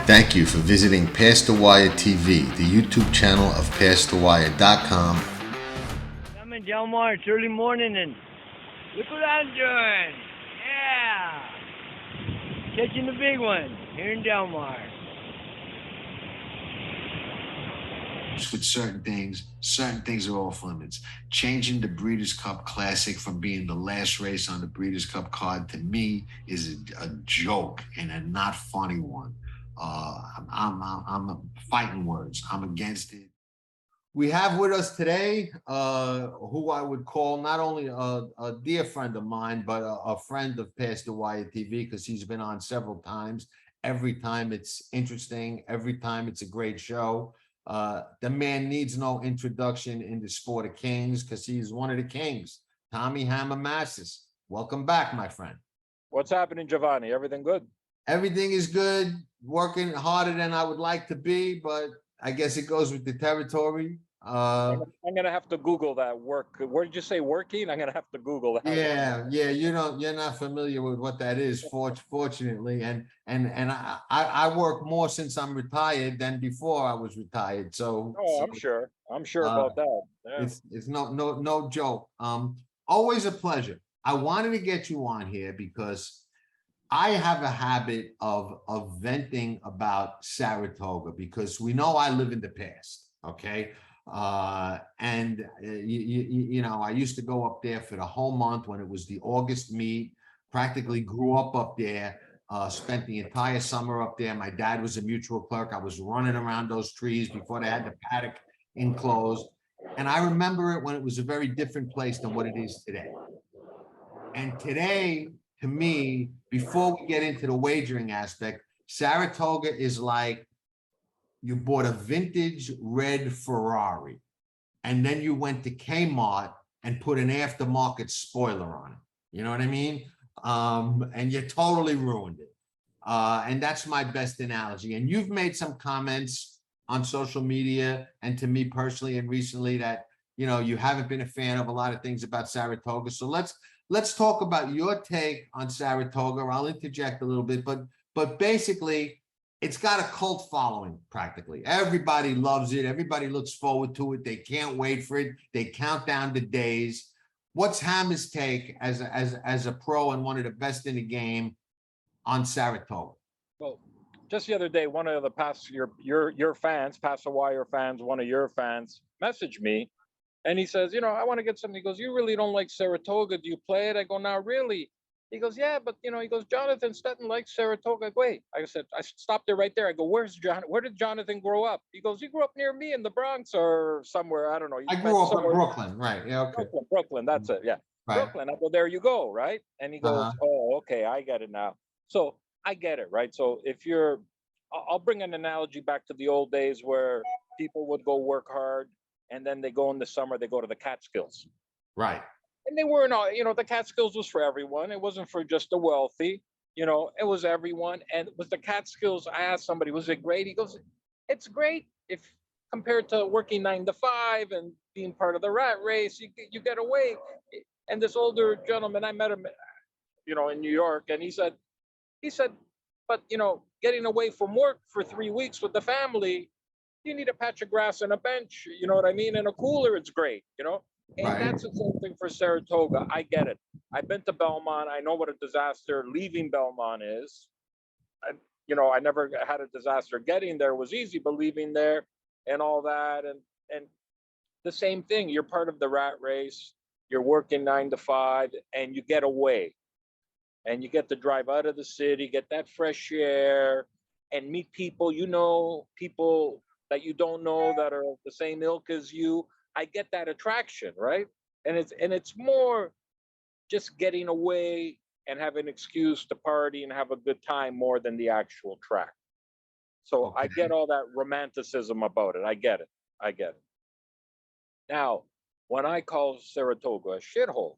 Thank you for visiting Past the Wire TV, the YouTube channel of PastTheWire.com. I'm in Del Mar. It's early morning, and look what I'm doing. Yeah. Catching the big one here in Del Mar. With certain things are off limits. Changing the Breeders' Cup Classic from being the last race on the Breeders' Cup card, to me, is a joke and a not funny one. I'm fighting words. I'm against it. We have with us today who I would call not only a dear friend of mine, but a friend of Past the Wire TV, because he's been on several times. Every time it's interesting. Every time it's a great show. The man needs no introduction in the sport of kings, because he's one of the kings. Tommy Hammer Massis. Welcome back, my friend. What's happening, Giovanni? Everything good? Everything is good. Working harder than I would like to be, but I guess it goes with the territory. I'm gonna have to Google that work. Where did you say working? I'm gonna have to Google that. Yeah. You're not familiar with what that is, fortunately. And I work more since I'm retired than before I was retired. So I'm sure about that. Yeah. It's no joke. Always a pleasure. I wanted to get you on here because I have a habit of venting about Saratoga, because we know I live in the past, okay? You know, I used to go up there for the whole month when it was the August meet, practically grew up there, spent the entire summer up there. My dad was a mutual clerk. I was running around those trees before they had the paddock enclosed. And I remember it when it was a very different place than what it is today. And today, to me, before we get into the wagering aspect, Saratoga is like you bought a vintage red Ferrari, and then you went to Kmart and put an aftermarket spoiler on it. You know what I mean? And you totally ruined it. And that's my best analogy. And you've made some comments on social media and to me personally and recently that, you know, you haven't been a fan of a lot of things about Saratoga. So let's talk about your take on Saratoga. I'll interject a little bit, but basically, it's got a cult following practically. Everybody loves it. Everybody looks forward to it. They can't wait for it. They count down the days. What's Hammer's take as a pro and one of the best in the game on Saratoga? Well, just the other day, one of the your fans, Pass the Wire fans, one of your fans messaged me, and he says, you know, I want to get something. He goes, you really don't like Saratoga? Do you play it? I go, not really. He goes, yeah, but you know, he goes, Jonathan Stettin likes Saratoga. I go, wait, I said, I stopped there right there. I go, where did Jonathan grow up? He goes, he grew up near me in the Bronx or somewhere. I don't know. I grew up in Brooklyn, right? Yeah, okay. Brooklyn, that's it. Yeah, right. Brooklyn. I go, there you go, right? And he goes, oh, okay, I get it now. So I get it, right? So I'll bring an analogy back to the old days where people would go work hard, and then they go in the summer, they go to the Catskills. Right. And they weren't all, you know, the Catskills was for everyone. It wasn't for just the wealthy, you know, it was everyone. And with the Catskills, I asked somebody, was it great? He goes, it's great if compared to working 9 to 5 and being part of the rat race, you get away. And this older gentleman, I met him, you know, in New York, and he said, but, you know, getting away from work for 3 weeks with the family, you need a patch of grass and a bench, you know what I mean? And a cooler, it's great, you know? And right. That's the same thing for Saratoga. I get it. I've been to Belmont. I know what a disaster leaving Belmont is. I never had a disaster getting there. It was easy, but leaving there and all that. And the same thing, you're part of the rat race. You're working 9 to 5 and you get away. And you get to drive out of the city, get that fresh air and meet people, you know, people that you don't know that are the same ilk as you. I get that attraction, right? And it's more just getting away and have an excuse to party and have a good time more than the actual track. So okay. I get all that romanticism about it. I get it. Now, when I call Saratoga a shithole,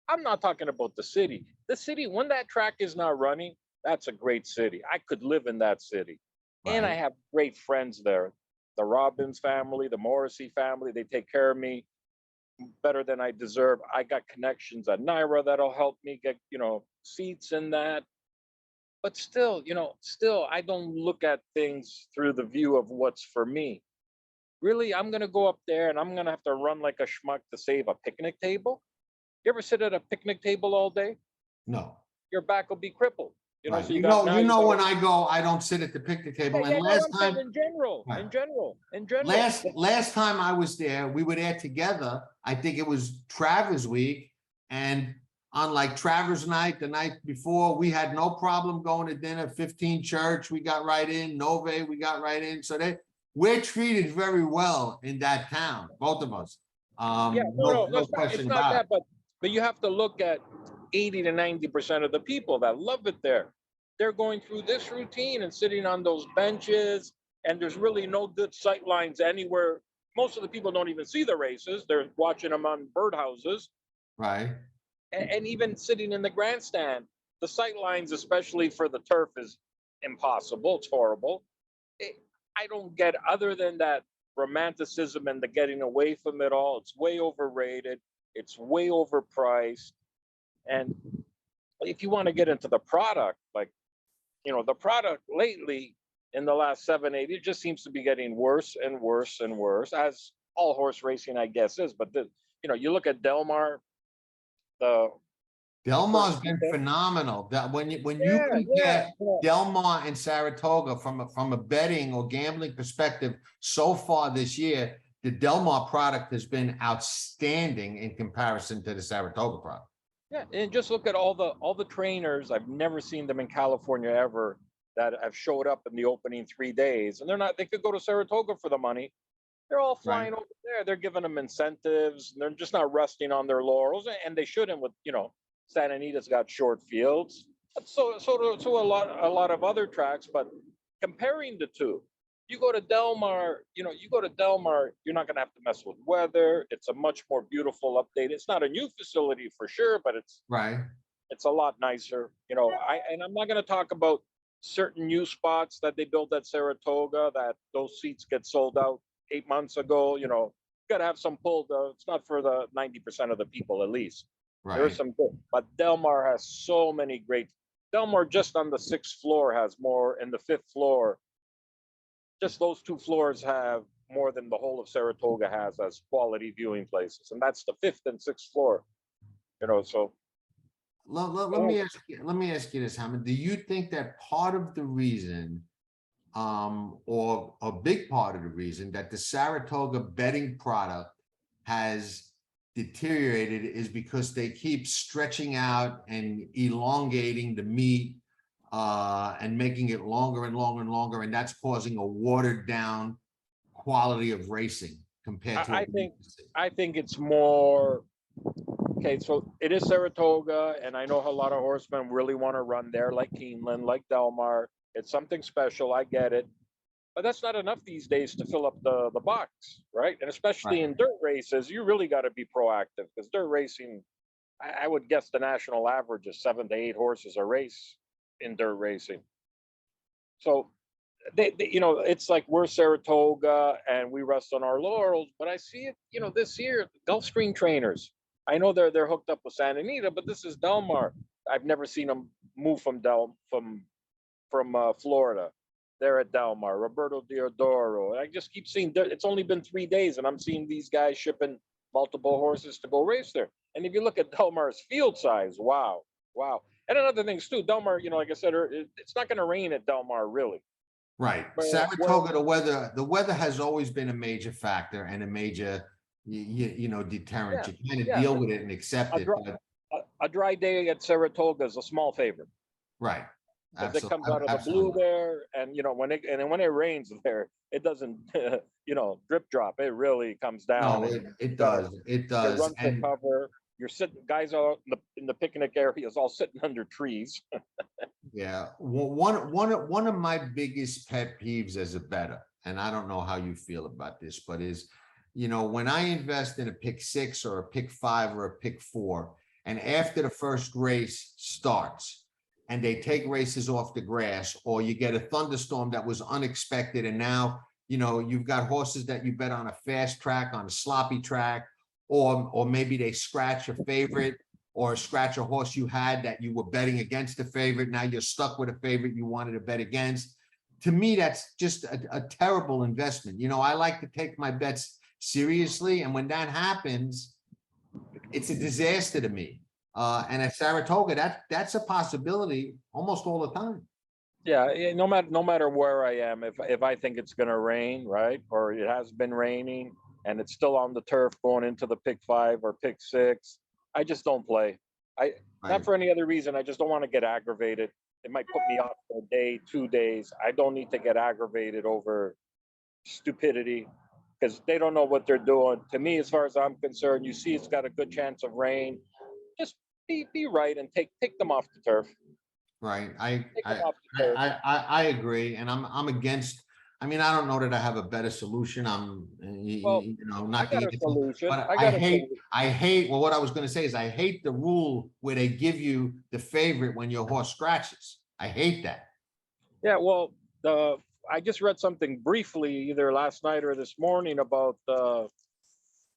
I'm not talking about the city. The city, when that track is not running, that's a great city. I could live in that city. Right. And I have great friends there. The Robbins family, the Morrissey family, they take care of me better than I deserve. I got connections at Naira that'll help me get, you know, seats in that. but still, still, I don't look at things through the view of what's for me. Really, I'm gonna go up there and I'm gonna have to run like a schmuck to save a picnic table. You ever sit at a picnic table all day? No. Your back will be crippled. Right. So you got now you When got I go, I don't sit at the picnic table. yeah, And no, last I'm saying time, right. in general. last time I was there, we were there together. I think it was Travers week. And on like Travers night, the night before, we had no problem going to dinner. 15 Church, we got right in. Nove, we got right in. So we're treated very well in that town, both of us. Yeah, No it's question not about that, it. but you have to look at 80 to 90% of the people that love it there. They're going through this routine and sitting on those benches, and there's really no good sight lines anywhere. Most of the people don't even see the races. They're watching them on birdhouses. Right. And even sitting in the grandstand, the sight lines, especially for the turf, is impossible. It's horrible. I don't get, other than that romanticism and the getting away from it all. It's way overrated. It's way overpriced. And if you want to get into the product, like, the product lately in the last 7, 8, it just seems to be getting worse and worse and worse, as all horse racing, I guess, is. But you look at Del Mar's been phenomenal. That when you compare Del Mar and Saratoga from a betting or gambling perspective, so far this year, the Del Mar product has been outstanding in comparison to the Saratoga product. Yeah, and just look at all the trainers. I've never seen them in California ever that have showed up in the opening 3 days, and they could go to Saratoga for the money. They're all flying over there. They're giving them incentives. They're just not resting on their laurels, and they shouldn't. With Santa Anita's got short fields, so a lot of other tracks. But comparing the two, you go to Del Mar, you're not going to have to mess with weather. It's a much more beautiful update. It's not a new facility for sure, but it's a lot nicer. I'm not going to talk about certain new spots that they built at Saratoga, that those seats get sold out 8 months ago. You got to have some pull. It's not for the 90% of the people, at least. Right. There's some good, but Del Mar has so many great. Del Mar just on the 6th floor has more, and the 5th floor. Just those 2 floors have more than the whole of Saratoga has as quality viewing places, and that's the 5th and 6th floor. So. Let me ask you this, Hammer. Do you think that part of the reason, or a big part of the reason that the Saratoga betting product has deteriorated is because they keep stretching out and elongating the meet and making it longer and longer and longer, and that's causing a watered down quality of racing compared to I think it's more okay. So it is Saratoga, and I know a lot of horsemen really want to run there, like Keeneland, like Del Mar. It's something special. I get it. But that's not enough these days to fill up the box, right? And especially in dirt races, you really got to be proactive, because dirt racing, I would guess the national average is 7 to 8 horses a race in dirt racing. So, it's like we're Saratoga and we rest on our laurels. But I see it, this year, Gulfstream trainers. I know they're hooked up with Santa Anita, but this is Del Mar. I've never seen them move from Florida. They're at Del Mar, Roberto Diodoro. I just keep seeing, it's only been 3 days and I'm seeing these guys shipping multiple horses to go race there. And if you look at Del Mar's field size, wow. And another thing too, Del Mar, like I said, it's not going to rain at Del Mar, really. Right. Saratoga, the weather has always been a major factor and a major, deterrent. You kind of deal with it and accept it. A dry day at Saratoga is a small favor. Right. Because it comes out of the blue there, and when it rains there, it doesn't drip drop. It really comes down. No, it does. It does. Run for cover. You're sitting, guys are in the picnic areas, all sitting under trees. Yeah, one of my biggest pet peeves as a bettor, and I don't know how you feel about this, but is, when I invest in a pick 6 or a pick 5 or a pick 4, and after the first race starts, and they take races off the grass, or you get a thunderstorm that was unexpected, and now you've got horses that you bet on a fast track, on a sloppy track, or maybe they scratch a favorite, or scratch a horse you had that you were betting against a favorite. Now you're stuck with a favorite you wanted to bet against. To me, that's just a terrible investment. You know, I like to take my bets seriously. And when that happens, it's a disaster to me. And at Saratoga, that's a possibility almost all the time. Yeah, no matter where I am, if I think it's going to rain, right, or it has been raining and it's still on the turf going into the pick 5 or pick 6, I just don't play. Not for any other reason. I just don't want to get aggravated. It might put me off for a day, 2 days. I don't need to get aggravated over stupidity because they don't know what they're doing. To me, as far as I'm concerned, you see it's got a good chance of rain. Just be right and take them off the turf. Right. I agree. And I'm against, I mean, I don't know that I have a better solution. Well, you know, I not got to a get solution. but I got a solution. I hate, well, what I was going to say is I hate the rule where they give you the favorite when your horse scratches. I hate that. Yeah, well, I just read something briefly either last night or this morning about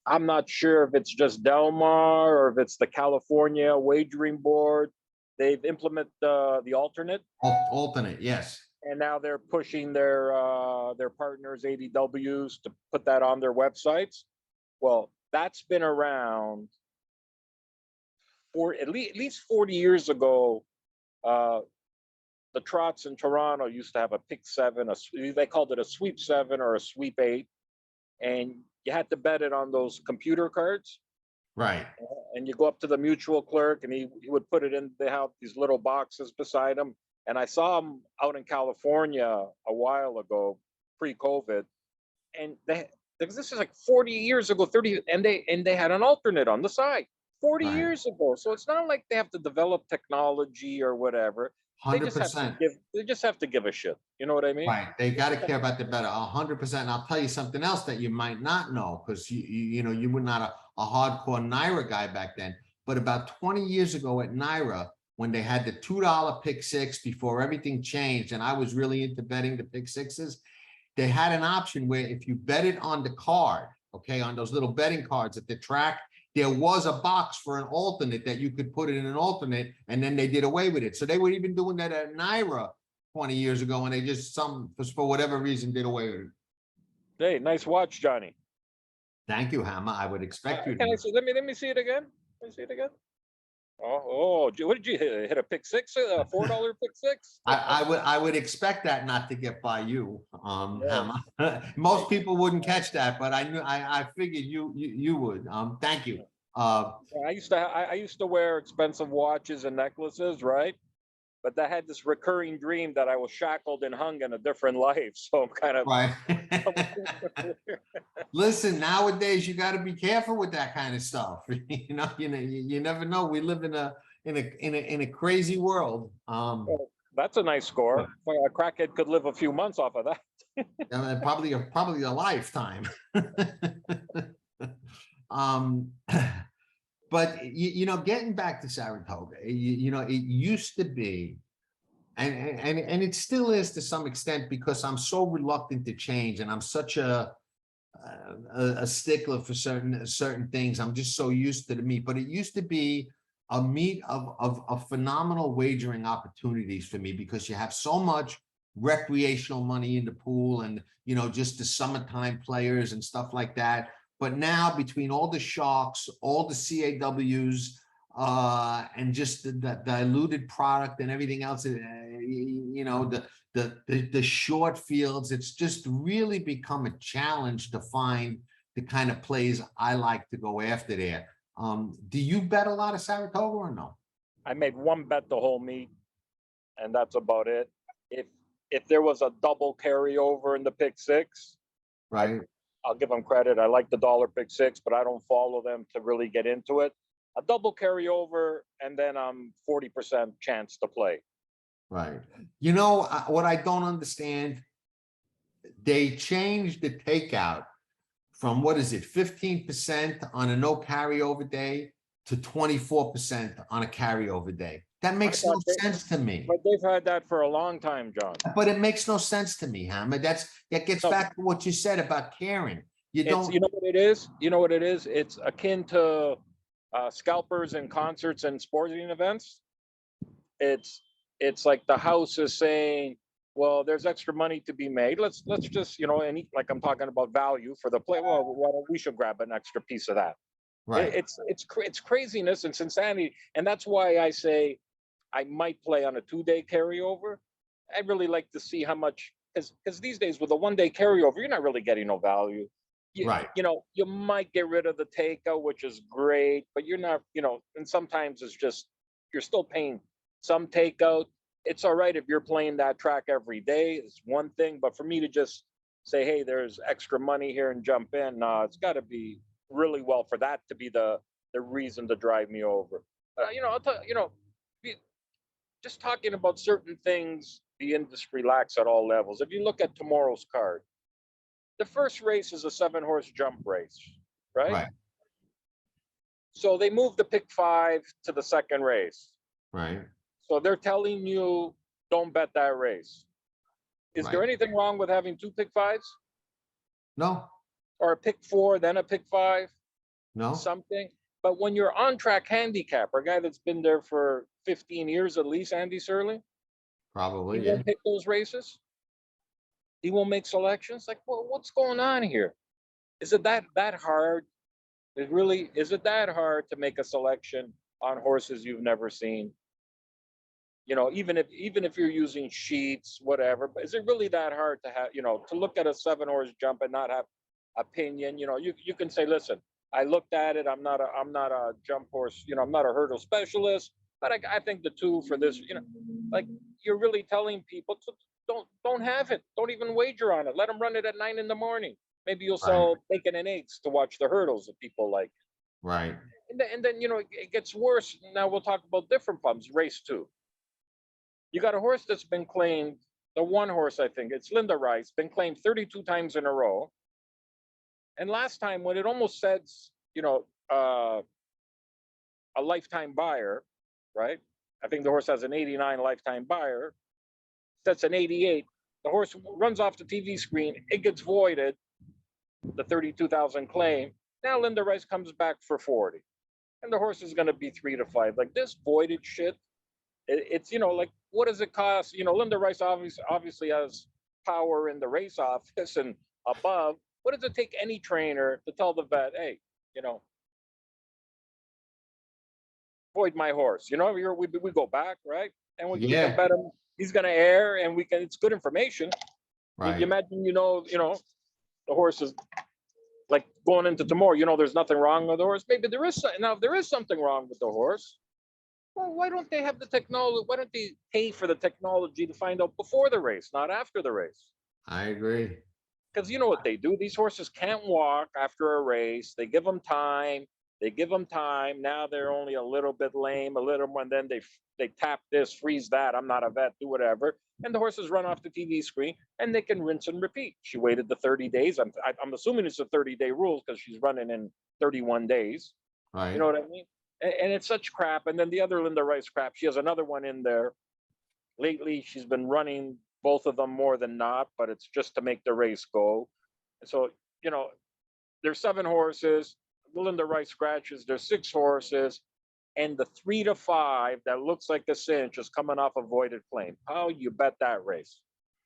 I'm not sure if it's just Del Mar or if it's the California Wagering Board. They've implemented the alternate, Alternate, yes. and now they're pushing their partners ADWs to put that on their websites. Well, that's been around for at least 40 years ago. The trots in Toronto used to have a pick 7, they called it a sweep 7 or a sweep 8, and you had to bet it on those computer cards. Right. And you go up to the mutual clerk and he would put it in. They have these little boxes beside him. And I saw him out in California a while ago, pre-COVID. And this is like 40 years ago, 30, and they had an alternate on the side 40 Right. years ago. So it's not like they have to develop technology or whatever. They just 100%. have to give a shit. You know what I mean? Right. They got to care about the better 100%. And I'll tell you something else that you might not know, because you know, you were not a hardcore Naira guy back then. But about 20 years ago at Naira, when they had the $2 pick 6 before everything changed, and I was really into betting the pick 6s, they had an option where if you bet it on the card, okay, on those little betting cards at the track, there was a box for an alternate that you could put it in an alternate, and then they did away with it. So they were even doing that at Naira 20 years ago, and they just for whatever reason did away with it. Hey, nice watch, Johnny. Thank you, Hammer. I would expect you to. Let me see it again. Let me see it again. Oh, what did you hit? Hit a pick 6? A $4 pick 6? I would expect that not to get by you, Hammer. Most people wouldn't catch that, but I figured you would. Thank you. I used to wear expensive watches and necklaces, right? But I had this recurring dream that I was shackled and hung in a different life. So I'm kind of right. Listen, nowadays you got to be careful with that kind of stuff. You never know. We live in a crazy world. That's a nice score. A crackhead could live a few months off of that. Probably a lifetime. But you know, getting back to Saratoga, you know, it used to be, and it still is to some extent, because I'm so reluctant to change, and I'm such a stickler for certain things. I'm just so used to the meat. But it used to be a meat of phenomenal wagering opportunities for me, because you have so much recreational money in the pool, and you know, just the summertime players and stuff like that. But now, between all the sharks, all the CAWs, and just the diluted product and everything else, you know, the short fields, it's just really become a challenge to find the kind of plays I like to go after there. Do you bet a lot of Saratoga or no? I made one bet the whole meet, and that's about it. If there was a double carryover in the pick 6, right? I'll give them credit. I like the dollar pick 6, but I don't follow them to really get into it. A double carryover, and then I'm 40% chance to play. Right. You know, what I don't understand, they changed the takeout from, what is it, 15% on a no carryover day to 24% on a carryover day. That makes no sense to me. But they've had that for a long time, John. But it makes no sense to me, Hammer. That gets back to what you said about caring. You know what it is? It's akin to scalpers and concerts and sporting events, it's like the house is saying, well, there's extra money to be made. Let's just, you know, and like I'm talking about value for the play. Well, why don't we should grab an extra piece of that. Right. It's craziness and insanity, and that's why I say I might play on a 2-day carryover. I'd really like to see how much, because these days with a 1-day carryover, you're not really getting no value. Right. You know, you might get rid of the takeout, which is great, but you're not, you know, and sometimes it's just, you're still paying some takeout. It's all right if you're playing that track every day, it's one thing, but for me to just say, hey, there's extra money here and jump in, it's got to be really well for that to be the reason to drive me over. You know, I'll tell you know, just talking about certain things the industry lacks at all levels. If you look at tomorrow's card, the first race is a 7-horse jump race, right? Right. So they moved the pick 5 to the second race. Right. So they're telling you don't bet that race. Is there Right. anything wrong with having 2 pick 5s No, or a pick 4, then a pick 5, no, something? But when you're on track handicapper, a guy that's been there for 15 years at least, Andy Surley, probably, he yeah. won't pick those races. He won't make selections. Like, well, what's going on here? Is it that hard? Is it that hard to make a selection on horses you've never seen? You know, even if you're using sheets, whatever, but is it really that hard to have, you know, to look at a 7-horse jump and not have opinion? You know, you can say, listen, I looked at it. I'm not a jump horse, you know, I'm not a hurdle specialist, but I think the 2 for this, you know, like you're really telling people to don't have it. Don't even wager on it. Let them run it at 9 in the morning. Maybe you'll Right. sell bacon and eggs to watch the hurdles that people like. Right. And then you know, it gets worse. Now we'll talk about different pumps. Race 2. You got a horse that's been claimed, the one horse, I think, it's Linda Rice, been claimed 32 times in a row. And last time when it almost sets, you know, a lifetime buyer, right? I think the horse has an 89 lifetime buyer, sets an 88. The horse runs off the TV screen, it gets voided, the 32,000 claim. Now Linda Rice comes back for 40. And the horse is going to be 3 to 5. Like this voided shit, it's, you know, like, what does it cost? You know, Linda Rice obviously has power in the race office and above. What does it take any trainer to tell the vet, hey, you know, void my horse? You know, we go back, right? And we Yeah. can bet him he's going to air, and we can. It's good information. Right. You imagine, you know, the horse is like going into tomorrow. You know, there's nothing wrong with the horse. Maybe there is. Now, if there is something wrong with the horse, well, why don't they have the technology? Why don't they pay for the technology to find out before the race, not after the race? I agree. Because you know what they do? These horses can't walk after a race. They give them time. Now they're only a little bit lame, a little more, and then they tap this, freeze that. I'm not a vet, do whatever. And the horses run off the TV screen, and they can rinse and repeat. She waited the 30 days. I'm assuming it's a 30-day rule because she's running in 31 days. Right. You know what I mean? And it's such crap. And then the other Linda Rice crap, she has another one in there. Lately, she's been running both of them more than not, but it's just to make the race go. And so, you know, there's 7 horses. Linda Rice scratches. There's 6 horses. And the 3 to 5 that looks like a cinch is coming off a voided claim. How you bet that race?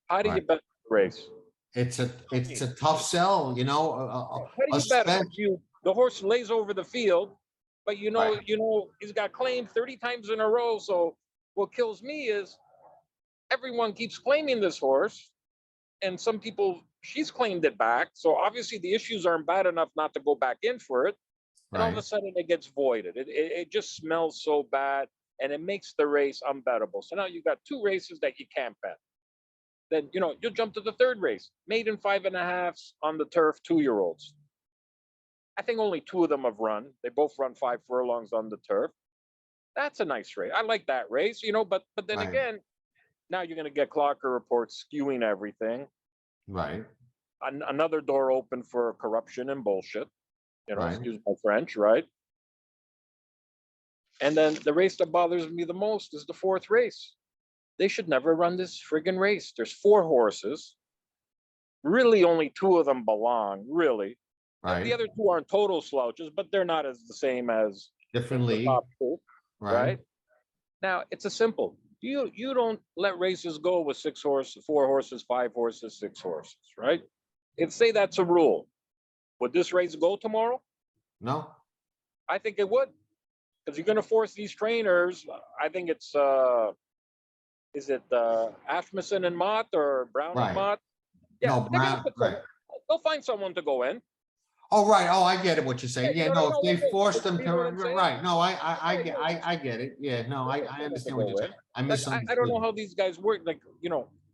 How do you bet the race? It's a tough sell, you know. How do you bet the horse lays over the field, but you know he's got claimed 30 times in a row. So what kills me is everyone keeps claiming this horse, and some people, she's claimed it back. So obviously the issues aren't bad enough not to go back in for it. And all of a sudden it gets voided. It just smells so bad, and it makes the race unbettable. So now you got 2 races that you can't bet. Then, you know, you'll jump to the 3rd race, maiden 5.5s on the turf, 2-year-olds. I think only 2 of them have run. They both run 5 furlongs on the turf. That's a nice race. I like that race, you know, but then again, now you're going to get Clocker reports skewing everything. Right. Another door open for corruption and bullshit. You know, Right. excuse my French, right? And then the race that bothers me the most is the 4th race. They should never run this friggin' race. There's 4 horses. Really, only 2 of them belong, really. Right. The other 2 aren't total slouches, but they're not as the same as Different the league, top two, right? right? Now it's a simple. You don't let races go with 6 horses, 4 horses, 5 horses, 6 horses, right? If say that's a rule, would this race go tomorrow? No, I think it would, because you're going to force these trainers. I think it's is it Ashmussen and Mott or Brown and right. Mott? Yeah, No, they're going to Brown, put right. some. They'll find someone to go in. Oh, right. Oh, I get it, what you're Yeah, saying. you Yeah, know, no, if no, they force them you to, know what I'm saying? right. No, Right, right. I get it. Yeah, no, They'll put I someone to understand what you're go saying. in. I Like I don't know misunderstood. how these guys work. Like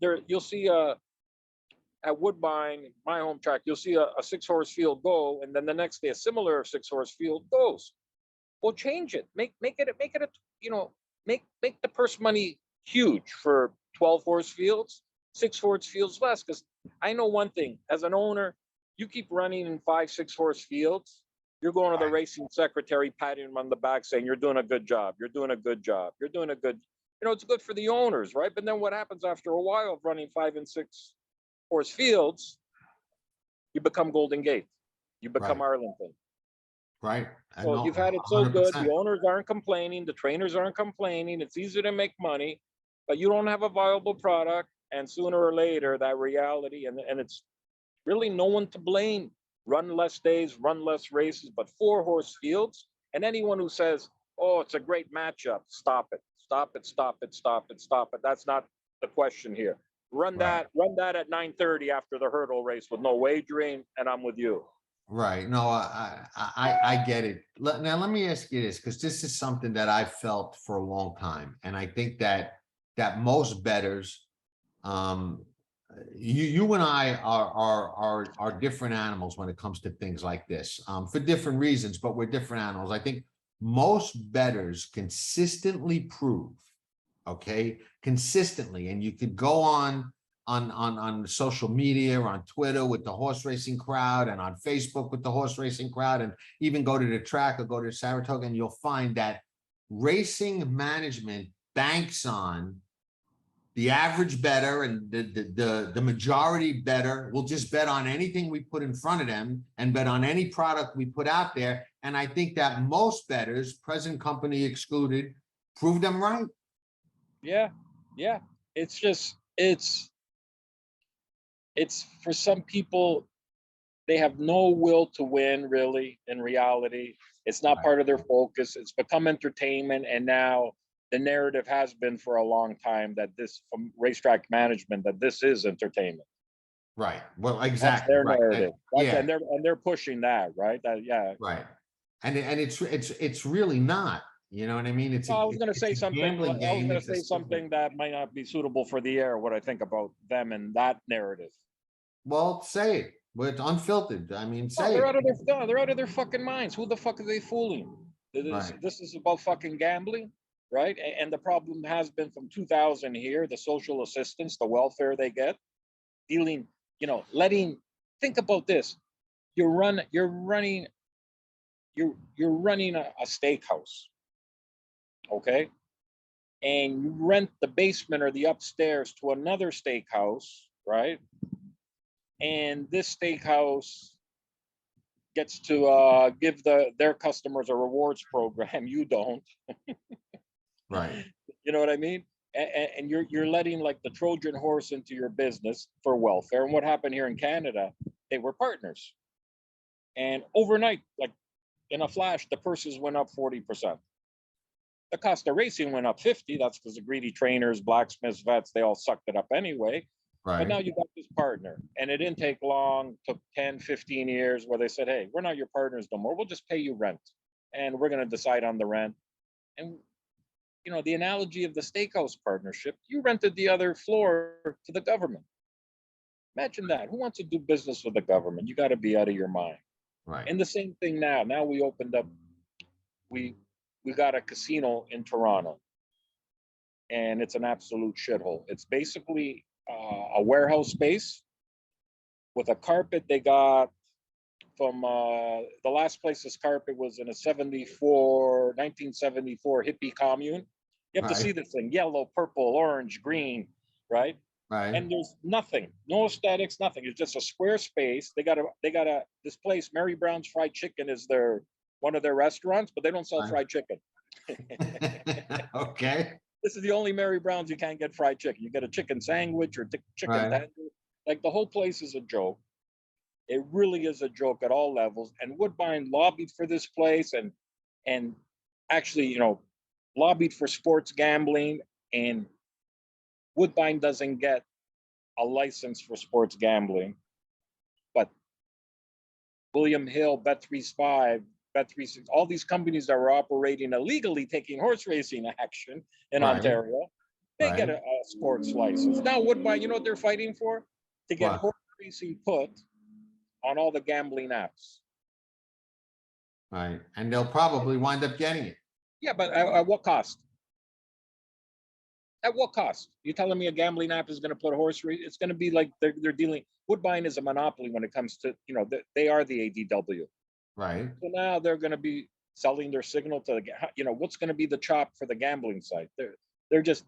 there you'll see at Woodbine, my home track, you'll see a 6 horse field go, and then the next day a similar 6 horse field goes. Well, change it. Make it a make the purse money huge for 12 horse fields, 6 horse fields less. Because I know one thing, as an owner, you keep running in 5, 6 horse fields, you're going to the Right. racing secretary, patting him on the back, saying, "You're doing a good job. You're doing a good job. You're doing a good." It's good for the owners, right? But then what happens after a while of running 5 and 6 horse fields? You become Golden Gate. You become Right. Arlington. Right. I So know, you've had it so good. The 100%. owners aren't complaining. The trainers aren't complaining. It's easy to make money, but you don't have a viable product. And sooner or later, that reality, and it's really no one to blame. Run less days, run less races, but 4 horse fields. And anyone who says, "Oh, it's a great matchup," stop it. Stop it. Stop it. Stop it. Stop it. That's not the question here. Run Right. that at 9:30 after the hurdle race with no wagering, and I'm with you. Right. No, I get it. Now, let me ask you this, because this is something that I felt for a long time. And I think that most bettors, um, you and I are different animals when it comes to things like this, for different reasons, but we're different animals. I think most bettors consistently prove, okay, consistently, and you could go on social media or on Twitter with the horse racing crowd and on Facebook with the horse racing crowd, and even go to the track or go to Saratoga, and you'll find that racing management banks on the average bettor, and the majority bettor will just bet on anything we put in front of them and bet on any product we put out there. And I think that most bettors, present company excluded, prove them right. Yeah, yeah. It's just it's for some people, they have no will to win, really. In reality, it's not Right. part of their focus. It's become entertainment, and now the narrative has been for a long time that this, from racetrack management, that this is entertainment. Right. Well, That's exactly. their Right. narrative. Yeah. And they're pushing that, right? Yeah. Right. And it's really not. You know what I mean? Well, I was going to It's say a something. I gambling was game. going to It's a say simple. something that might not be suitable for the air. What I think about them and that narrative. Well, say it. But it's unfiltered. I mean, Oh, say it. they're out of their fucking minds. Who the fuck are they fooling? Right. This is about fucking gambling, right? And the problem has been from 2000 here, the social assistance, the welfare they get, dealing, letting. Think about this. You're running a steakhouse, okay? And you rent the basement or the upstairs to another steakhouse, right? And this steakhouse gets to give their customers a rewards program. You don't. Right. You know what I mean? And you're letting like the Trojan horse into your business for welfare. And what happened here in Canada? They were partners, and overnight, like in a flash, the purses went up 40%. The cost of racing went up 50. That's because the greedy trainers, blacksmiths, vets, they all sucked it up anyway. But now Right. you got this partner, and it didn't take long, took 10, 15 years where they said, "Hey, we're not your partners no more. We'll just pay you rent, and we're going to decide on the rent." And, the analogy of the steakhouse partnership, you rented the other floor to the government. Imagine that. Who wants to do business with the government? You got to be out of your mind. Right. And the same thing now. Now we opened up, we got a casino in Toronto, and it's an absolute shithole. It's basically a warehouse space with a carpet they got from the last place this carpet was in a 1974 hippie commune. You have to see Right. this thing: yellow, purple, orange, green, right? Right. And there's nothing, no aesthetics, nothing. It's just a square space. They got this place, Mary Brown's Fried Chicken is their one of their restaurants, but they don't sell Right. fried chicken. Okay, This is the only Mary Brown's you can't get fried chicken. You get a chicken sandwich or chicken right, tender. Like the whole place is a joke. It really is a joke at all levels. And Woodbine lobbied for this place and actually, lobbied for sports gambling. And Woodbine doesn't get a license for sports gambling, but William Hill, Bet365, Bet360, all these companies that were operating illegally, taking horse racing action in right, Ontario, they get right. a sports license. Now Woodbine, you know what they're fighting for? To get What? horse racing put on all the gambling apps. Right, and they'll probably wind up getting it. Yeah, but at what cost? At what cost? You telling me a gambling app is going to put horse race? It's going to be like they're dealing. Woodbine is a monopoly when it comes to, they are the ADW. Right, So now they're going to be selling their signal to what's going to be the chop for the gambling side. They just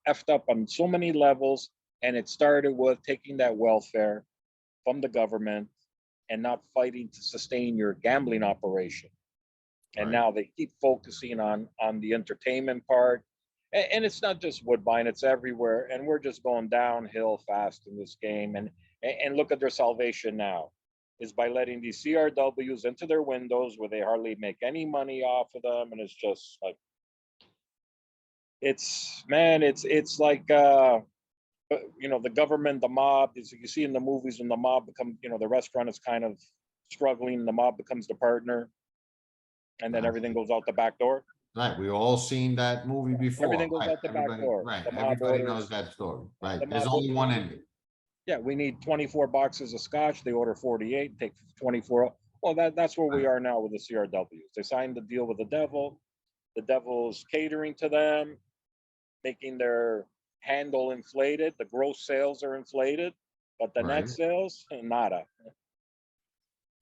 effed up on so many levels, and it started with taking that welfare from the government and not fighting to sustain your gambling operation. And right. now they keep focusing on the entertainment part. And it's not just Woodbine, it's everywhere. And we're just going downhill fast in this game. And look at their salvation now is by letting these CRWs into their windows where they hardly make any money off of them. And it's just like, it's like, the government, the mob, is you see in the movies when the mob become, the restaurant is kind of struggling, the mob becomes the partner, and then everything goes out the back door. Right, we all seen that movie before. Everything goes Right, out the back everybody, door. right, The mob everybody orders- knows that story, right? the There's mob only orders- one ending. Yeah, we need 24 boxes of scotch. They order 48, take 24. Well, that's where we are now with the CRWs. They signed the deal with the devil. The devil's catering to them, making their handle inflated. The gross sales are inflated, but the net Right. sales, nada.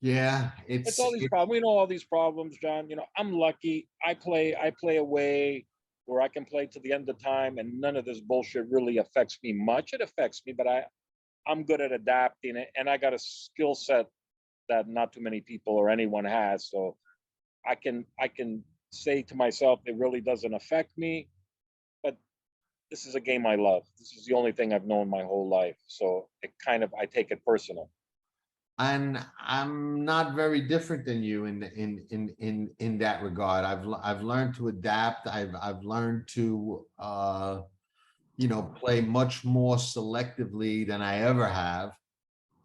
Yeah, It's all these problems. We know all these problems, John. I'm lucky. I play a way where I can play to the end of time, and none of this bullshit really affects me much. It affects me, but I'm good at adapting it, and I got a skill set that not too many people or anyone has. So I can say to myself, it really doesn't affect me. But this is a game I love. This is the only thing I've known my whole life. So I take it personal. And I'm not very different than you in that regard. I've learned to adapt. I've learned to play much more selectively than I ever have.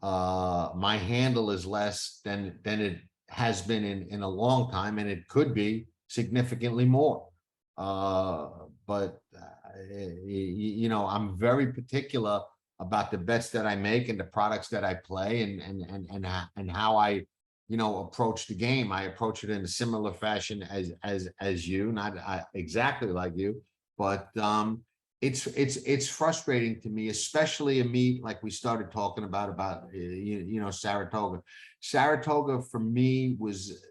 My handle is less than it has been in a long time, and it could be significantly more. But I'm very particular about the bets that I make and the products that I play and how I approach the game. I approach it in a similar fashion as you, not exactly like you, but it's frustrating to me, especially a meet like we started talking about Saratoga. Saratoga for me was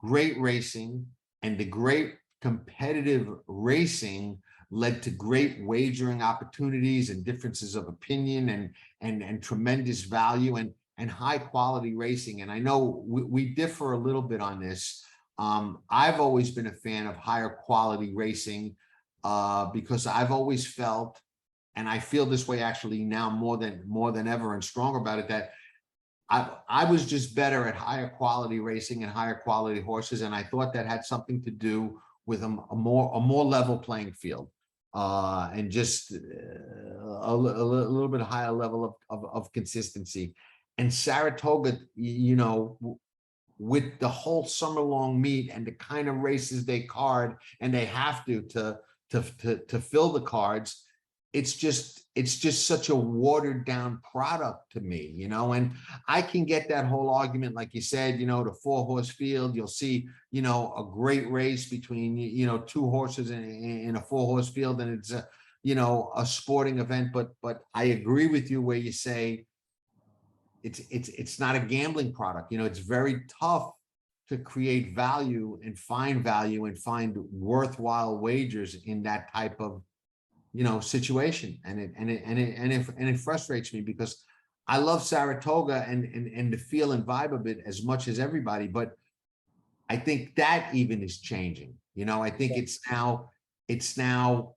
great racing, and the great competitive racing led to great wagering opportunities and differences of opinion and tremendous value and high quality racing. And I know we differ a little bit on this. I've always been a fan of higher quality racing because I've always felt, and I feel this way actually now more than ever and stronger about it, that I was just better at higher quality racing and higher quality horses, and I thought that had something to do with a more level playing field. And just a little bit higher level of consistency. And Saratoga, with the whole summer long meet and the kind of races they card, and they have to fill the cards, it's just such a watered down product to me, and I can get that whole argument, like you said, the 4-horse field, you'll see, a great race between, 2 horses in a 4-horse field, and it's a sporting event. But I agree with you where you say it's not a gambling product. It's very tough to create value and find worthwhile wagers in that type of situation, and it frustrates me because I love Saratoga and the feel and vibe of it as much as everybody, but I think that even is changing. I think it's now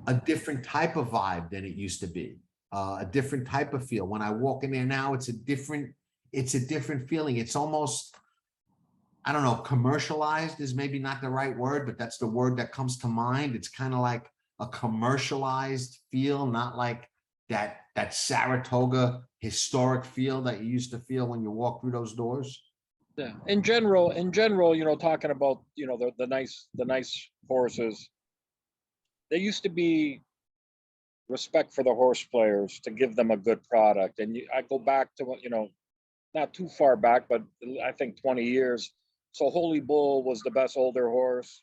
a different type of vibe than it used to be, a different type of feel. When I walk in there now, it's a different feeling. It's almost, I don't know, commercialized is maybe not the right word, but that's the word that comes to mind. It's kind of like a commercialized feel, not like that Saratoga historic feel that you used to feel when you walk through those doors. Yeah. In general, talking about, the nice horses, there used to be respect for the horse players to give them a good product. And I go back to what, not too far back, but I think 20 years. So Holy Bull was the best older horse.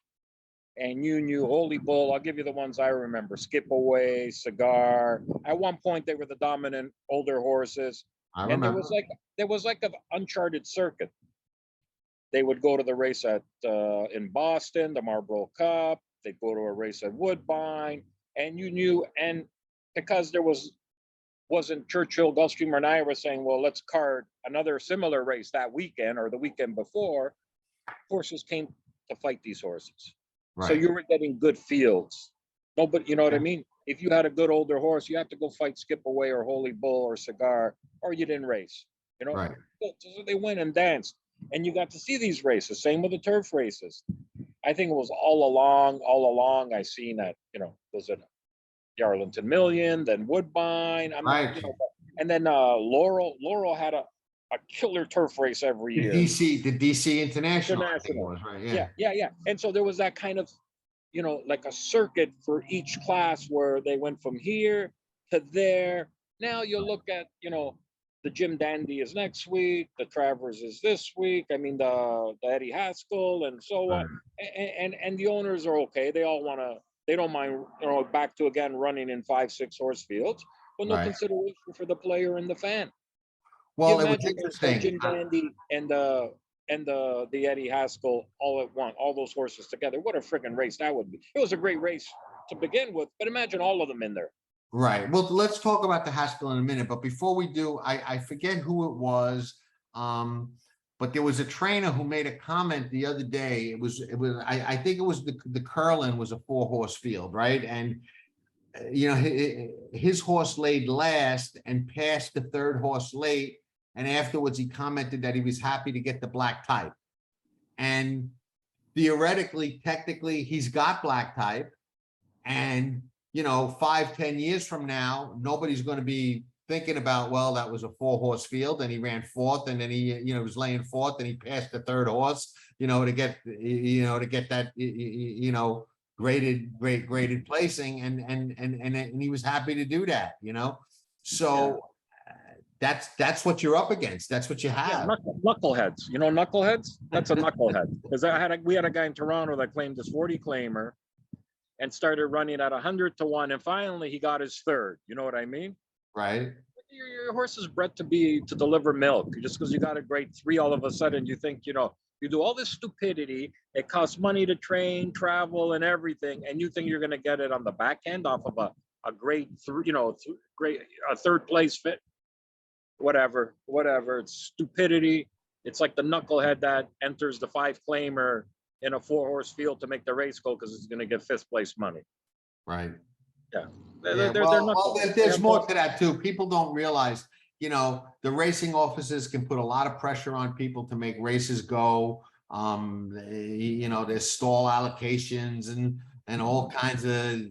And you knew Holy Bull. I'll give you the ones I remember: Skip Away, Cigar. At one point, they were the dominant older horses. I And remember. there was like an uncharted circuit. They would go to the race at in Boston, the Marlboro Cup. They'd go to a race at Woodbine, and you knew. And because there wasn't Churchill, Gulfstream, and I were saying, well, let's card another similar race that weekend or the weekend before. Horses came to fight these horses. So Right. you were getting good fields. No, but you know what I Yeah. mean? If you had a good older horse, you had to go fight Skip Away or Holy Bull or Cigar, or you didn't race. Right. So they went and danced. And you got to see these races. Same with the turf races. I think it was all along I seen that, was it Yarlington Million, then Woodbine. I'm not, Right. and then Laurel had a killer turf race every The year. DC International, I think it International. was, right? Yeah. Yeah. And so there was that kind of, like a circuit for each class where they went from here to there. Now you look at, the Jim Dandy is next week, the Travers is this week. I mean, the Eddie Haskell and so on. And the owners are okay. They all want to, they don't mind, back to again running in 5-6 horse fields, but no Right. consideration for the player and the fan. Well, You it was imagine the interesting. Jim Dandy and the Eddie Haskell all at once, all those horses together. What a freaking race that would be. It was a great race to begin with, but imagine all of them in there. Right. Well, let's talk about the Haskell in a minute. But before we do, I forget who it was. But there was a trainer who made a comment the other day. I think it was the Curlin was a 4-horse field, right? And his horse laid last and passed the 3rd horse late. And afterwards, he commented that he was happy to get the black type. And theoretically, technically, he's got black type. And 5-10 years from now, nobody's going to be thinking about, well, that was a 4-horse field and he ran 4th, and then he was laying 4th and he passed the 3rd horse, to get that graded placing, and he was happy to do that. So that's what you're up against. That's what you have. Yeah, knuckleheads. Knuckleheads. That's a knucklehead. Because we had a guy in Toronto that claimed his 40 claimer and started running at 100 to 1, and finally he got his 3rd. You know what I mean? Right. Your horse is bred to deliver milk. Just because you got a grade 3, all of a sudden you think, you do all this stupidity. It costs money to train, travel, and everything, and you think you're going to get it on the back end off of a grade 3, a 3rd place fit. Whatever. It's stupidity. It's like the knucklehead that enters the 5 claimer in a 4-horse field to make the race go because it's going to get 5th place money. Right. Yeah. There's more to that too. People don't realize, the racing officers can put a lot of pressure on people to make races go. There's stall allocations and all kinds of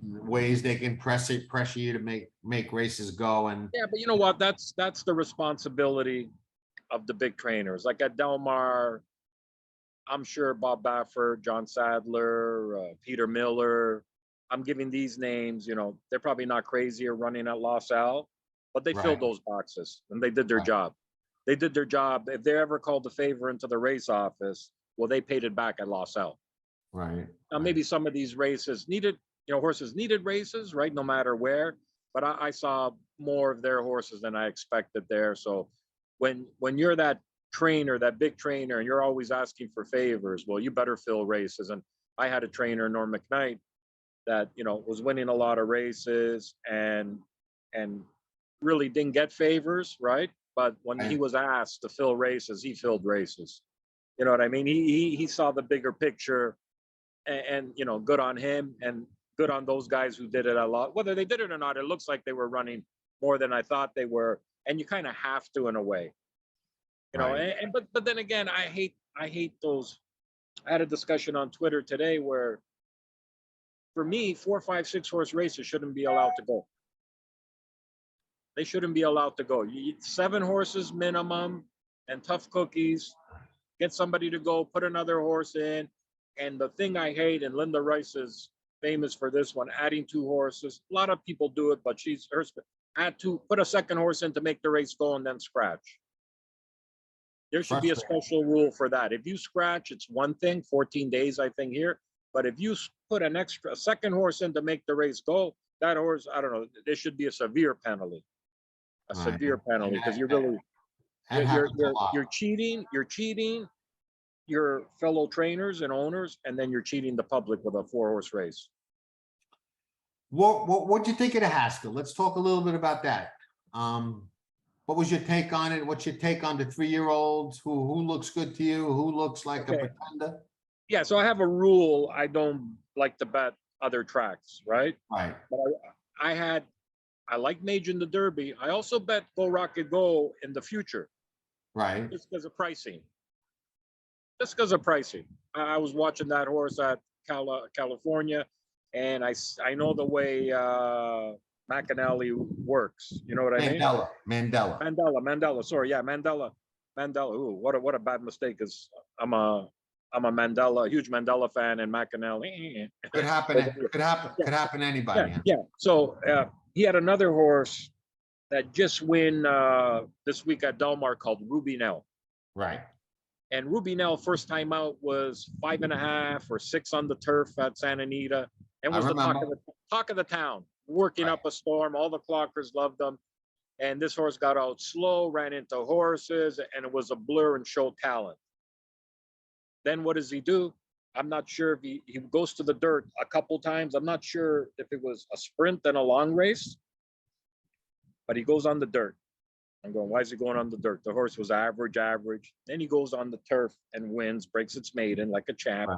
ways they can pressure you to make races go. And yeah, but you know what? That's the responsibility of the big trainers. Like at Del Mar, I'm sure Bob Baffert, John Sadler, Peter Miller, I'm giving these names, they're probably not crazy or running at Los Al, but they filled those boxes and they did their job. They did their job. If they ever called the favor into the race office, well, they paid it back at Los Al. Right. Now, maybe some of these races needed, horses needed races, right? No matter where, but I saw more of their horses than I expected there. So when you're that trainer, that big trainer, and you're always asking for favors, well, you better fill races. And I had a trainer, Norm McKnight, that was winning a lot of races and really didn't get favors, right? But when he was asked to fill races, he filled races. You know what I mean? He saw the bigger picture, and you know, good on him, and good on those guys who did it a lot. Whether they did it or not, it looks like they were running more than I thought they were, and you kind of have to in a way, you know. Right. But then again, I hate those. I had a discussion on Twitter today where, for me, 4, 5, 6 horse races shouldn't be allowed to go. They shouldn't be allowed to go. 7 horses minimum, and tough cookies. Get somebody to go, put another horse in. And the thing I hate, and Linda Rice is famous for this one, adding 2 horses. A lot of people do it, but put a second horse in to make the race go and then scratch. There should be a special rule for that. If you scratch, it's one thing, 14 days, I think, here. But if you put a second horse in to make the race go, that horse, I don't know, there should be a severe penalty. Severe penalty, because you're cheating your fellow trainers and owners, and then you're cheating the public with a 4-horse race. What'd you think of the Haskell? Let's talk a little bit about that. What was your take on it? What's your take on the 3-year-olds? Who looks good to you? Who looks like a pretender? Yeah, so I have a rule. I don't like to bet other tracks, right? Right. But I like Mage in the Derby. I also bet Go Rocket Go in the future. Right. Just because of pricing. Just because of pricing. I was watching that horse at California, and I know the way McAnally works. You know what I mean? Mandela. Sorry, yeah, Mandela. Ooh, what a bad mistake, because I'm a huge Mandela fan, and McAnally. Could happen. Could happen to anybody. Yeah. So he had another horse that just win this week at Del Mar called Ruby Nell. Right. And Ruby Nell, first time out, was 5.5 or 6 on the turf at Santa Anita, and was the talk of the town, working up a storm. All the clockers loved them. And this horse got out slow, ran into horses, and it was a blur and showed talent. Then what does he do? I'm not sure if he goes to the dirt a couple times. I'm not sure if it was a sprint and a long race, but he goes on the dirt. I'm going, why is he going on the dirt? The horse was average. Then he goes on the turf and wins, breaks its maiden like a champ,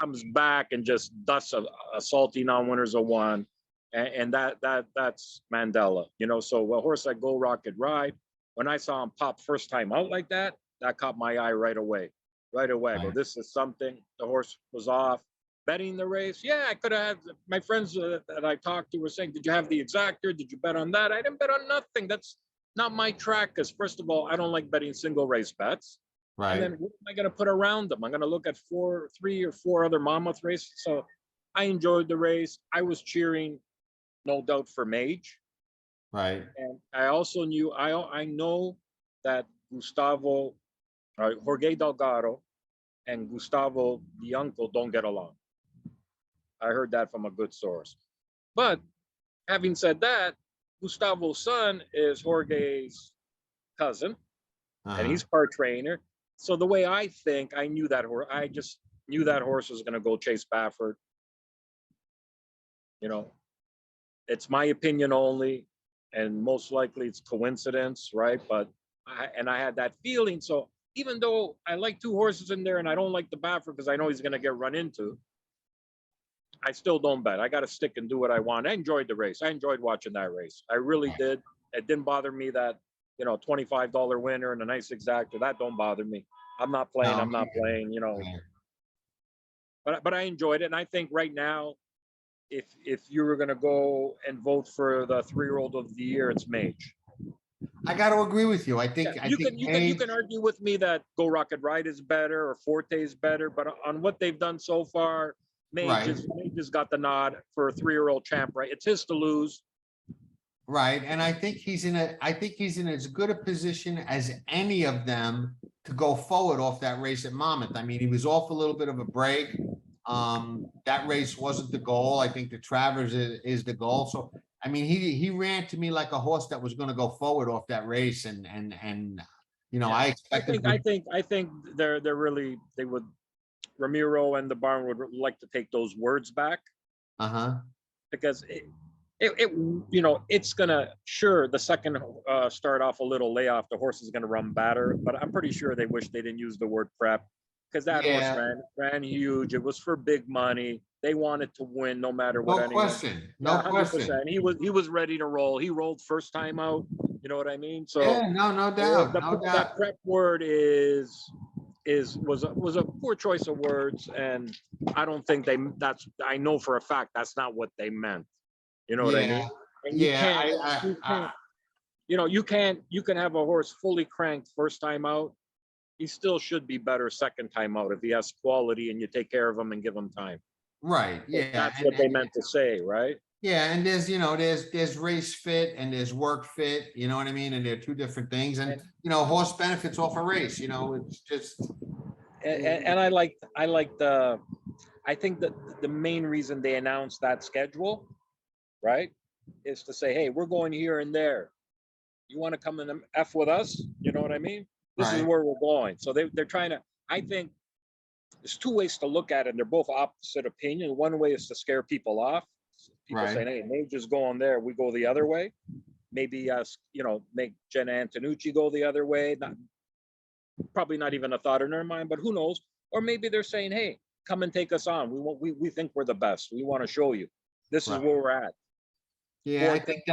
comes back and just dusts a salty non-winners of 1. And that's Mandela, you know. So a horse like Go Rocket Ride, when I saw him pop first time out like that, that caught my eye right away. I go, this is something. The horse was off. Betting the race, yeah, I could have. My friends that I talked to were saying, did you have the exactor? Did you bet on that? I didn't bet on nothing. That's not my track, because first of all, I don't like betting single race bets. Right. And then what am I going to put around them? I'm going to look at 3 or 4 other Monmouth races. So I enjoyed the race. I was cheering, no doubt, for Mage. Right. And I also knew, I know that Jorge Delgado and Gustavo, the uncle, don't get along. I heard that from a good source. But having said that, Gustavo's son is Jorge's cousin, and he's car trainer. So the way I think, I just knew that horse was going to go chase Baffert. You know, it's my opinion only, and most likely it's coincidence, right? But I had that feeling. So even though I like 2 horses in there, and I don't like the Baffert because I know he's going to get run into, I still don't bet. I got to stick and do what I want. I enjoyed the race. I enjoyed watching that race. I really did. It didn't bother me that, you know, $25 winner and a nice exactor. That don't bother me. I'm not playing, you know. But I enjoyed it. And I think right now, if you were going to go and vote for the 3-year-old of the year, it's Mage. I got to agree with you. I think you can argue with me that Go Rocket Ride is better or Forte is better, but on what they've done so far, Mage has got the nod for a 3-year-old champ, right? It's his to lose. Right. And I think he's in as good a position as any of them to go forward off that race at Monmouth. I mean, he was off a little bit of a break. That race wasn't the goal. I think the Travers is the goal. So, I mean, he ran to me like a horse that was going to go forward off that race. And you know, I expected. I think they would. Ramiro and the barn would like to take those words back. Because it you know, it's gonna, sure, the second start off a little layoff, the horse is gonna run better, but I'm pretty sure they wish they didn't use the word prep, because that horse Yeah. ran huge. It was for big money. They wanted to win no matter what No anyone. question. Yeah, No question. 100%. He was ready to roll. He rolled first time out. You know what I mean? So Yeah, no doubt. No doubt. that prep word was a poor choice of words, and I don't think I know for a fact that's not what they meant. You know what I mean? Yeah. And Yeah. you can't, you can have a horse fully cranked first time out. He still should be better second time out if he has quality and you take care of him and give him time. Right. Yeah. That's what they meant to say, right? Yeah, and there's race fit and there's work fit, you know what I mean? And they're two different things. And horse benefits off a race, it's just And I think that the main reason they announced that schedule, right, is to say, hey, we're going here and there. You want to come in F with us? You know what I mean? This is Right. where we're going. So they're trying to, I think there's two ways to look at it. And they're both opposite opinion. One way is to scare people off. People Right. saying, hey, Mage is going there. We go the other way. Maybe, make Jenna Antonucci go the other way. Probably not even a thought in their mind, but who knows? Or maybe they're saying, hey, come and take us on. We think we're the best. We want to show you. This is Right. where we're at. Yeah, I think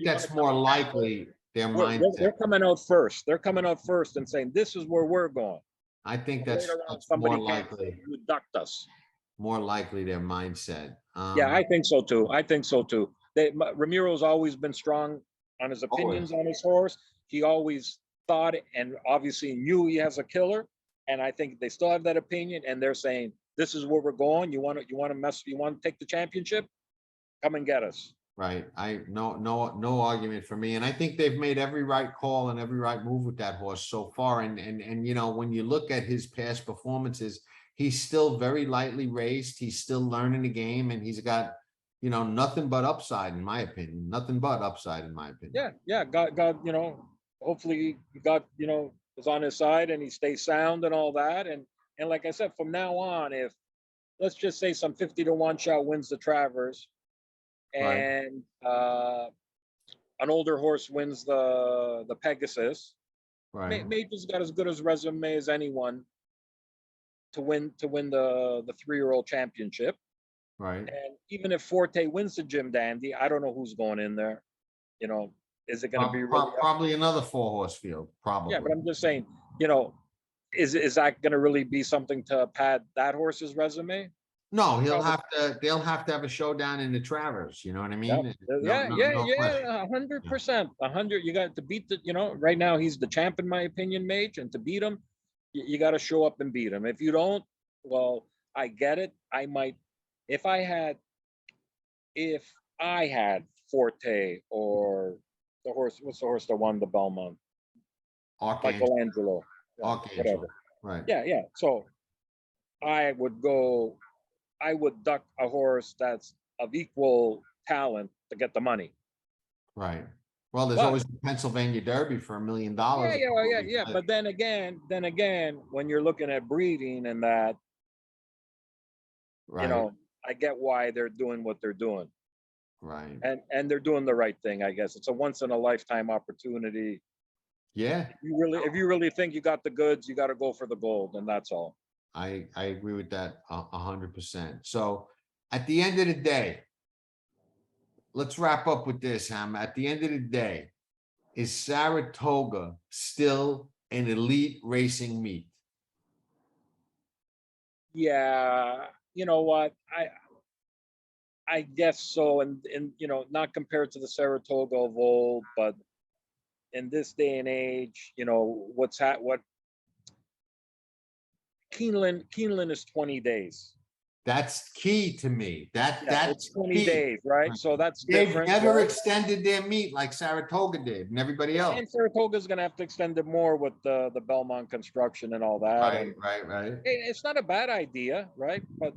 that's more likely their mindset. They're coming out first. They're coming out first and saying, this is where we're going. I think Later that's on, more somebody can't say, likely, you ducked us. more likely their mindset. Yeah, I think so too. Ramiro's always been strong on his opinions on his horse. He always thought and obviously knew he has a killer. And I think they still have that opinion. And they're saying, this is where we're going. You want to take the championship? Come and get us. Right. No argument for me. And I think they've made every right call and every right move with that horse so far. And when you look at his past performances, he's still very lightly raced. He's still learning the game, and he's got, nothing but upside, in my opinion. Nothing but upside, in my opinion. Yeah. God, hopefully God, is on his side and he stays sound and all that. And like I said, from now on, if let's just say some 50-1 shot wins the Travers, and an older horse wins the Pegasus, Right. Mage has got as good as resume as anyone to win the 3-year-old championship. Right. And even if Forte wins the Jim Dandy, I don't know who's going in there. Is it going to be really probably another 4-horse field? Probably. Yeah, but I'm just saying, is that going to really be something to pad that horse's resume? No, they'll have to have a showdown in the Travers. You know what I mean? Yeah, 100%. 100. You got to beat right now he's the champ in my opinion, Mage, and to beat him, you got to show up and beat him. If you don't, well, I get it. I might, if I had Forte or the horse, what's the horse that won the Belmont? Michelangelo. Archangel. Right. Yeah. So I would duck a horse that's of equal talent to get the money. Right. Well, there's always the Pennsylvania Derby for $1 million. Yeah. But then again, when you're looking at breeding and that, right. I get why they're doing what they're doing. Right. And they're doing the right thing, I guess. It's a once in a lifetime opportunity. Yeah. If you really think you got the goods, you got to go for the gold, and that's all. I agree with that 100%. So at the end of the day, let's wrap up with this, Ham. At the end of the day, is Saratoga still an elite racing meet? Yeah, you know what? I guess so, and not compared to the Saratoga of old, but in this day and age, what Keeneland is 20 days. That's key to me. That's 20 key. days, right? So that's They've different. never extended their meet like Saratoga did and everybody else. And Saratoga's going to have to extend it more with the Belmont construction and all that. Right. It's not a bad idea, right? But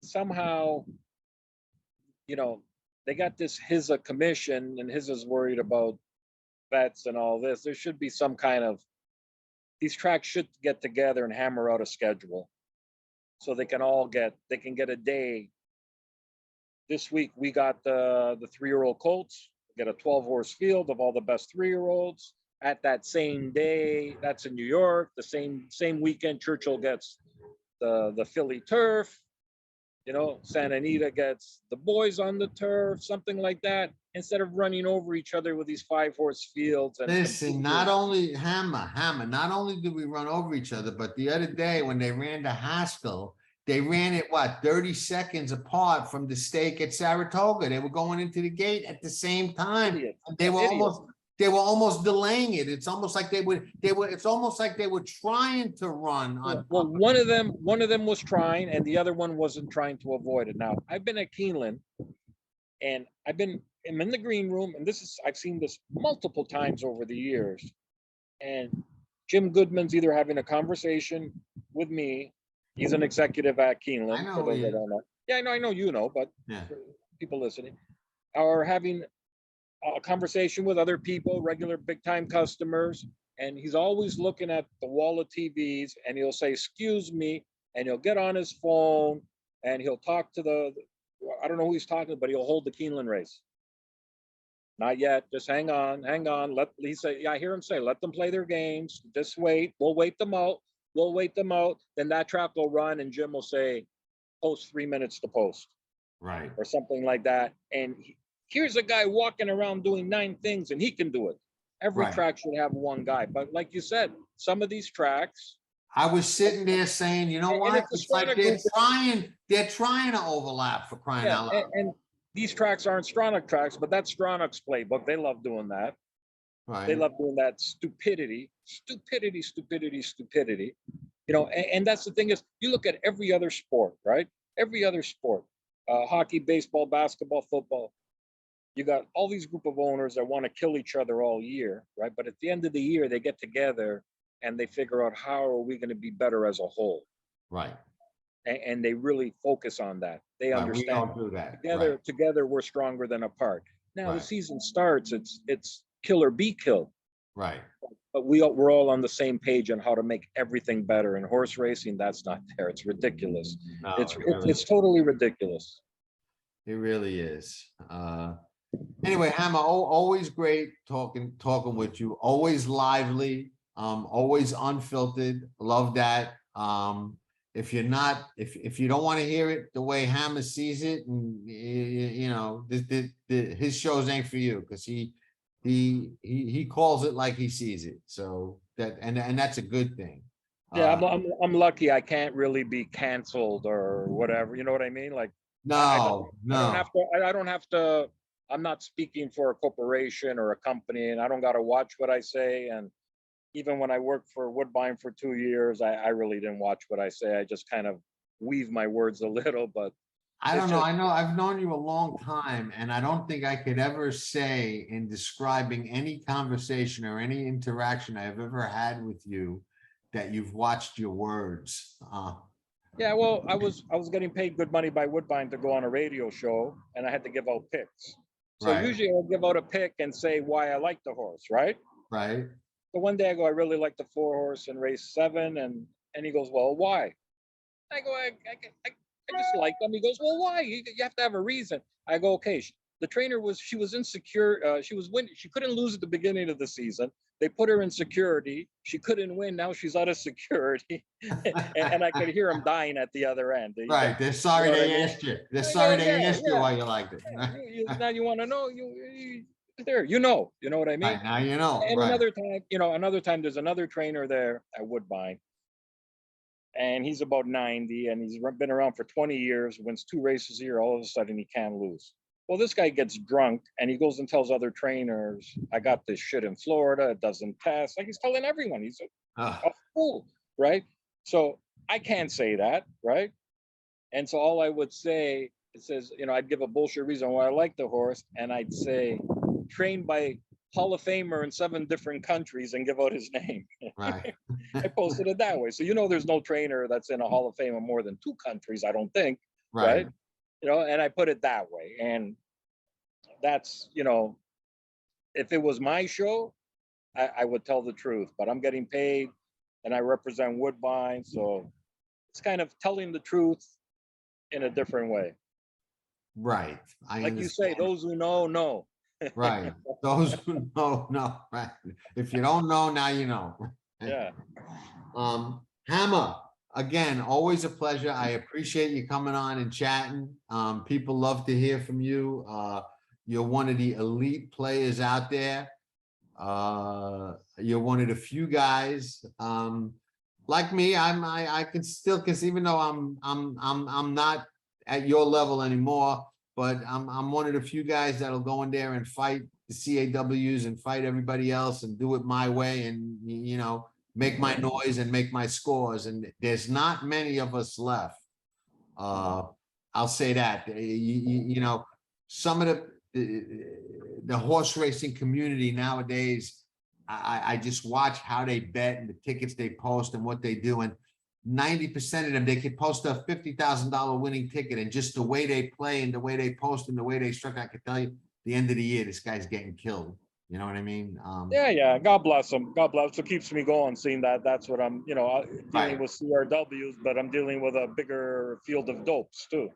somehow, they got this HISA commission, and HISA's worried about vets and all this. There should be some kind of, these tracks should get together and hammer out a schedule so they can get a day. This week we got the 3-year-old colts, get a 12-horse field of all the best 3-year-olds at that same day. That's in New York. The same weekend Churchill gets the Philly turf. You know, Santa Anita gets the boys on the turf, something like that, instead of running over each other with these 5-horse fields. And Listen, not only Hammer, not only did we run over each other, but the other day when they ran to Haskell, they ran it, what, 30 seconds apart from the stake at Saratoga. They were going into the gate at the same time. Idiots. And they were Idiots. almost delaying it. It's almost like it's almost like they were trying to run on. Well, one of them was trying, and the other one wasn't trying to avoid it. Now, I've been at Keeneland, and I'm in the green room, and I've seen this multiple times over the years. And Jim Goodman's either having a conversation with me. He's an executive at Keeneland. I know for those he that is. don't know. Yeah, I know you know, but Yeah. for people listening, or having a conversation with other people, regular big time customers, and he's always looking at the wall of TVs, and he'll say, "Excuse me," and he'll get on his phone and he'll talk to I don't know who he's talking to, but he'll hold the Keeneland race. Not yet. Just hang on. He say, yeah, I hear him say, let them play their games. Just wait. We'll wait them out. Then that track will run, and Jim will say, post 3 minutes to post. Right. Or something like that. And here's a guy walking around doing 9 things, and he can do it. Every Right. track should have one guy. But like you said, some of these tracks. I was sitting there saying, you know And what? it's a It's like Strata they're trying to overlap for crying Yeah, out loud. and these tracks aren't Stronach tracks, but that's Stronach's playbook. They love doing that. They Right. love doing that stupidity. You know, and that's the thing is, you look at every other sport, right? Every other sport, hockey, baseball, basketball, football. You got all these group of owners that want to kill each other all year, right? But at the end of the year, they get together and they figure out how are we going to be better as a whole. Right. And they really focus on that. They Right. We understand don't do that. together we're stronger than apart. Now the Right. season starts, it's kill or be killed. Right. But we're all on the same page on how to make everything better. In horse racing, that's not there. It's ridiculous. No, It's totally ridiculous. it really is. Anyway, Hammer, always great talking with you. Always lively. Always unfiltered. Love that. If you don't want to hear it the way Hammer sees it, and you know, his shows ain't for you, because he calls it like he sees it. So and that's a good thing. Yeah, I'm lucky. I can't really be canceled or whatever. You know what I mean? Like, I don't have to. I'm not speaking for a corporation or a company, and I don't got to watch what I say. And even when I worked for Woodbine for 2 years, I really didn't watch what I say. I just kind of weave my words a little, but I don't know. I know I've known you a long time, and I don't think I could ever say in describing any conversation or any interaction I've ever had with you that you've watched your words. Yeah, well, I was getting paid good money by Woodbine to go on a radio show, and I had to give out picks. So Right. usually I'll give out a pick and say why I like the horse, right? Right. So one day I go, I really like the 4-horse in race 7, and he goes, well, why? I go, I just like them. He goes, well, why? You have to have a reason. I go, okay. The trainer she was insecure. She couldn't lose at the beginning of the season. They put her in security. She couldn't win. Now she's out of security. and I could hear him dying at the other end. Right. They're sorry they asked you. They're sorry they asked you why you liked it. Now you want to know, there, you know what I mean? Right, now you know. And Right. another time, there's another trainer there at Woodbine, and he's about 90, and he's been around for 20 years, wins 2 races a year. All of a sudden, he can't lose. Well, this guy gets drunk, and he goes and tells other trainers, I got this shit in Florida. It doesn't test. Like, he's telling everyone. He's a fool, right? So I can't say that, right? And so all I would say, it says, I'd give a bullshit reason why I like the horse, and I'd say, trained by Hall of Famer in 7 different countries, and give out his name. Right. I posted it that way. So, there's no trainer that's in a Hall of Fame in more than 2 countries, I don't think. Right. And I put it that way. And that's, if it was my show, I would tell the truth, but I'm getting paid and I represent Woodbine. So it's kind of telling the truth in a different way. Right. Like you say, those who know. Right. Those who know. Right. If you don't know, now you know. Yeah. Hammer, again, always a pleasure. I appreciate you coming on and chatting. People love to hear from you. You're one of the elite players out there. You're one of the few guys. Like me, I can still, cause even though I'm not at your level anymore, but I'm one of the few guys that'll go in there and fight the CAWs and fight everybody else and do it my way, and you know, make my noise and make my scores. And there's not many of us left. I'll say that. You know, some of the horse racing community nowadays, I just watch how they bet and the tickets they post and what they do. And 90% of them, they could post a $50,000 winning ticket, and just the way they play and the way they post and the way they struck, I could tell you, the end of the year, this guy's getting killed. You know what I mean? Yeah. God bless him. God bless. It keeps me going, seeing that that's what I'm, you know, dealing with CRWs, but I'm dealing with a bigger field of dopes too.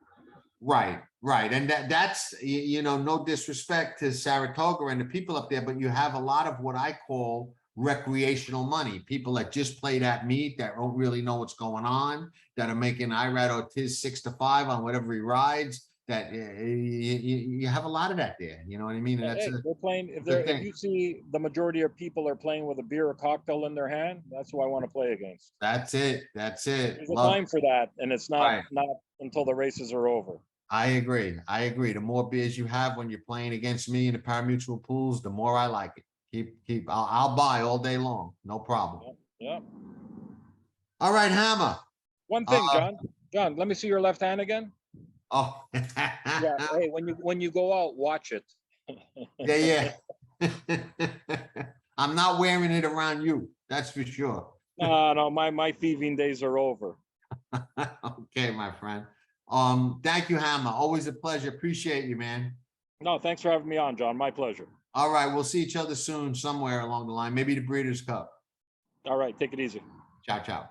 Right. And that's, you know, no disrespect to Saratoga and the people up there, but you have a lot of what I call recreational money. People that just play that meet, that don't really know what's going on, that are making Irad Ortiz 6 to 5 on whatever he rides. That you have a lot of that there. You know what I mean? And They're playing. If you see the majority of people are playing with a beer or cocktail in their hand, that's who I want to play against. That's it. There's a time for that, and it's not until the races are over. I agree. The more beers you have when you're playing against me in the pari-mutuel pools, the more I like it. Keep. I'll buy all day long. No problem. Yeah. All right, Hammer. One thing, John, let me see your left hand again. Oh. Yeah. Hey, when you go out, watch it. Yeah. I'm not wearing it around you. That's for sure. No, my thieving days are over. Okay, my friend. Thank you, Hammer. Always a pleasure. Appreciate you, man. No, thanks for having me on, John. My pleasure. All right, we'll see each other soon somewhere along the line. Maybe the Breeders' Cup. All right, take it easy. Ciao, ciao.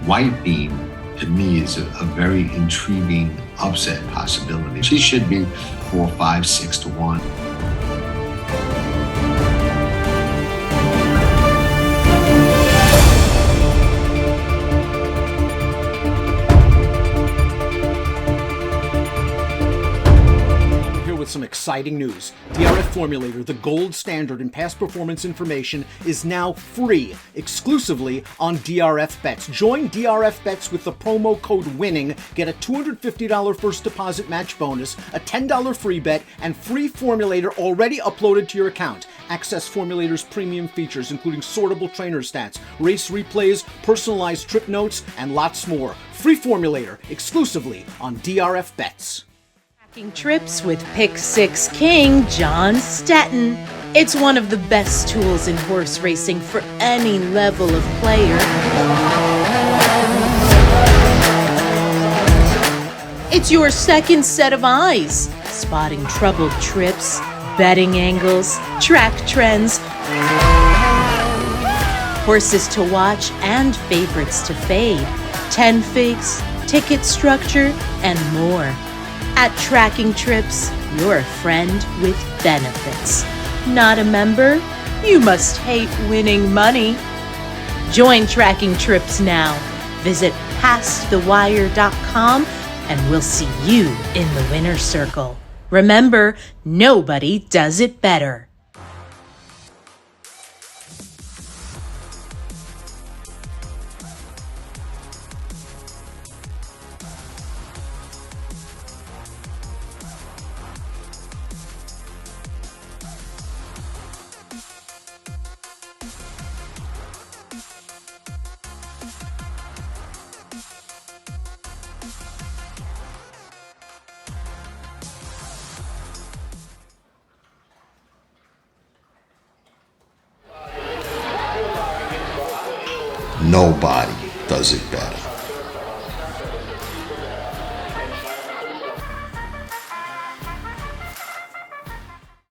White Beam, to me, is a very intriguing upset possibility. She should be 4, 5, 6 to 1. With some exciting news. DRF Formulator, the gold standard in past performance information, is now free exclusively on DRF Bets. Join DRF Bets with the promo code WINNING. Get a $250 first deposit match bonus, a $10 free bet, and free Formulator already uploaded to your account. Access Formulator's premium features, including sortable trainer stats, race replays, personalized trip notes, and lots more. Free Formulator exclusively on DRF Bets. Trips with Pick 6 King John Stettin. It's one of the best tools in horse racing for any level of player. It's your second set of eyes, spotting troubled trips, betting angles, track trends, horses to watch and favorites to fade, 10 figs, ticket structure, and more. At Tracking Trips, you're a friend with benefits. Not a member? You must hate winning money. Join Tracking Trips now. Visit pastthewire.com and we'll see you in the winner's circle. Remember, nobody does it better. Nobody does it better.